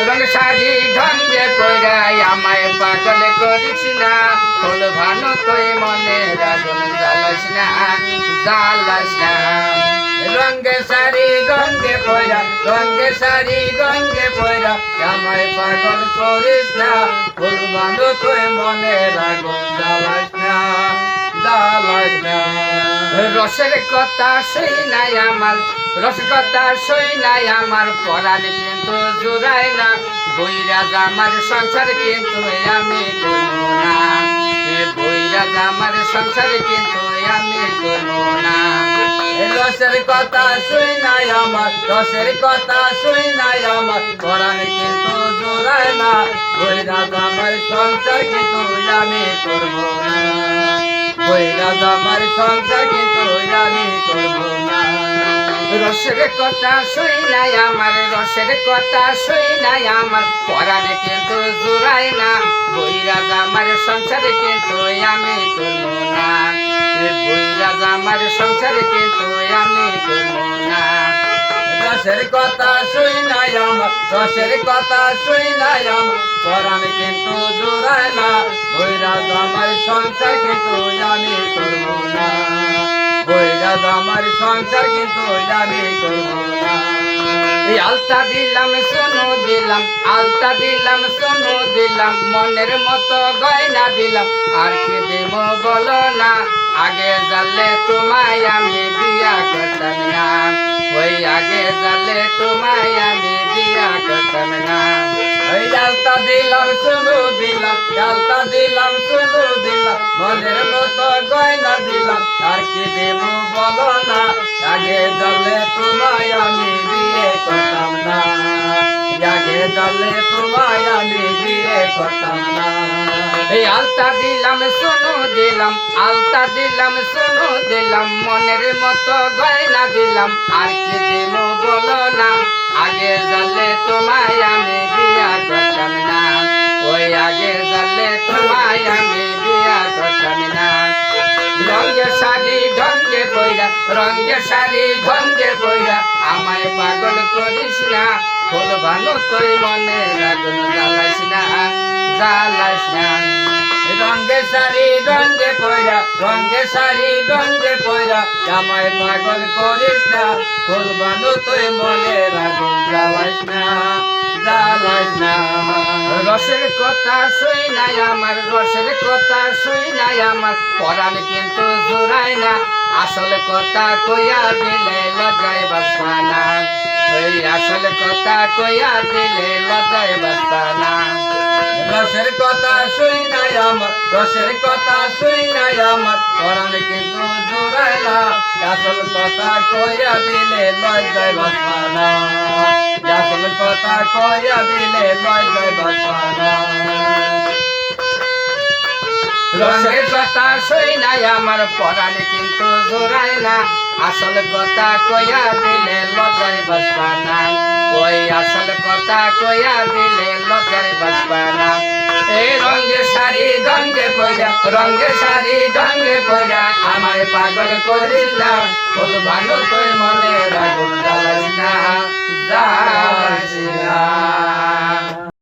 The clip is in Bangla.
রং শাড়ি ঢঙ্গে পইরাই আমায় পাগল করিস না, ফুল ভানু তুই মনে আগুন জ্বালাস না, জ্বালাস না। রঙে শাড়ি গঙ্গে পয়রা, রঙে শাড়ি গঙ্গে পয়রা আমায় পাগল করিস না, ফুল ভানু তুই মনে আগুন জ্বালাস না, জ্বালাস না। রসের কথা শুই নাই আমার, রসের কথা শুই নাই আমার পরাণ কিন্তু জুড়ায় না, বইরাজ আমার সংসার কিন্তু আমি করব না, বইরাজ আমার সংসার কিন্তু আমি করব না। রসের কথা শুই নাই আমার, রসের কথা শুই নাই আমার পরাণ কিন্তু জুড়ায় না, বইরাজ আমার সংসার কিন্তু আমি করব না, বইরাজ আমার সংসার কিন্তু আমি করব না। রসের কথা শুই নাই আমার, রসের কথা শুই নাই আমার পরাণ কিন্তু জুড়ায় না, বইরাজ আমার সংসার কিন্তু আমি করব না, বইরাজ আমার সংসার কিন্তু আমি করব না। রসের কথা শুই নাই আমার, রসের কথা শুই নাই আমার পরাণ কিন্তু জুড়ায় না, বইরাজ আমার সংসার কিন্তু আমি করব না, বইরাজ আমার সংসার কিন্তু আমি করব না। এই আলতা দিলাম সোনু দিলাম, আলতা দিলাম সোনু দিলাম, মনের মতো গয়না দিলাম, আর কি দেব বলো না, আগে জানলে তোমায় আমি বিয়া করতাম না, ওই আগে জানলে তোমায় আমি বিয়া করতাম না। ওই আলতা দিলাম সোনু দিলাম, আলতা দিলাম সোনু দিলাম, মনের মতো গয়না দিলাম, আর কি দেব বলো না, আগে জানলে তোমায় আমি বিয়ে করতাম না, আগে জানলে তোমায় আমি বিয়ে করতাম না। এই আলতা দিলাম সোনু দিলাম, আলতা দিলাম সোনু দিলাম, মনের মতো গয়না দিলাম, আর কি দেব বলো না, আগে জানলে তোমায় আমি বিয়া করতাম না, ওই আগে জানলে তোমায় আমি বিয়া করতাম না। রঙের শাড়ি ঢঙ্গে পইরা, রঙের শাড়ি ঢঙ্গে পইরা আমায় পাগল করিস না, ফুল ভানু তুই মনে আগুন জ্বালাস না, জ্বালাস না। রঙের শাড়ি রঙে পইরা, রঙের শাড়ি রঙে পইরা আমায় পাগল করিস না, ফুল ভানু তুই মনে আগুন জ্বালাস না, জ্বালাস না। রসের কথা শুই নাই আমার, রসের কথা শুই নাই আমার পরাণ কিন্তু জুড়ায় না, আসল কথা কইয়া দিলে লজ্জায় বাঁচবা না, ওই আসল কথা কইয়া দিলে লজ্জায় বাঁচবা না। রসের কথা শুই নাই আমার, রসের কথা শুই নাই আমার পরাণ কিন্তু জুড়ায় না, আসল কথা কইয়া দিলে লজ্জায় বাঁচবা না, আসল কথা কইয়া দিলে লজ্জায় বাঁচবা না। রসের কথা শুই নাই আমার পরাণ কিন্তু জোড়ায় না, আসল কথা কইয়া দিলে লজ্জায় বাঁচবা না, ওই আসল কথা কইয়া দিলে লজ্জায় বাঁচবা না। এই রঙের শাড়ি রঙে পইরা, রঙের শাড়ি রঙে পইরা আমায় পাগল করিস না, ফুল ভানু তুই মনে আগুন জ্বালাস না, জ্বালাস না।